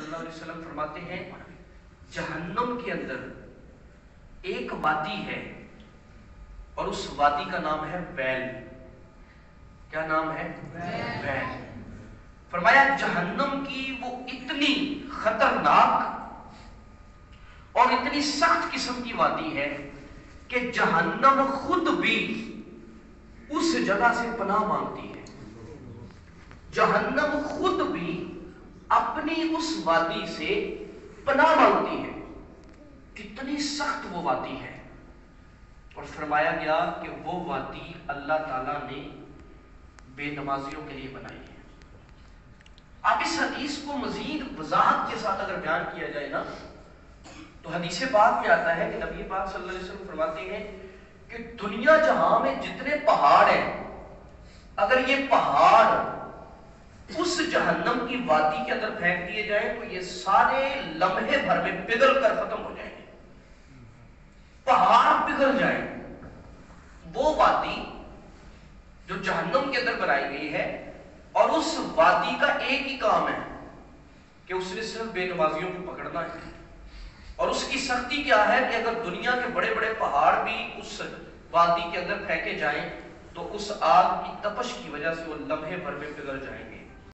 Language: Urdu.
اللہ علیہ وسلم فرماتے ہیں جہنم کے اندر ایک وادی ہے اور اس وادی کا نام ہے ویل. کیا نام ہے؟ ویل. فرمایا جہنم کی وہ اتنی خطرناک اور اتنی سخت قسم کی وادی ہے کہ جہنم خود بھی اس جگہ سے پناہ مانگتی ہے. جہنم خود بھی اپنی اس وادی سے پناہ مانگتی ہے. کتنی سخت وہ وادی ہے. اور فرمایا گیا کہ وہ وادی اللہ تعالیٰ نے بے نمازیوں کے لیے بنائی ہے. اب اس حدیث کو مزید وضاحت کے ساتھ اگر بیان کیا جائے نا تو حدیث پاک میں آتا ہے کہ نبی پاک صلی اللہ علیہ وسلم فرماتے ہیں کہ دنیا جہاں میں جتنے پہاڑ ہیں اگر یہ پہاڑ اس جہنم کی وادی کے اندر پھینک دیے جائیں تو یہ سارے لمحے بھر میں پگھل کر ختم ہو جائیں گے. پہاڑ پگھل جائیں. وہ وادی جو جہنم کے اندر بنائی گئی ہے اور اس وادی کا ایک ہی کام ہے کہ اس نے صرف بے نمازیوں کو پکڑنا ہے. اور اس کی سختی کیا ہے کہ اگر دنیا کے بڑے بڑے پہاڑ بھی اس وادی کے اندر پھینکے جائیں تو اس آگ کی تپش کی وجہ سے وہ لمحے بھر میں پگھل جائیں گے.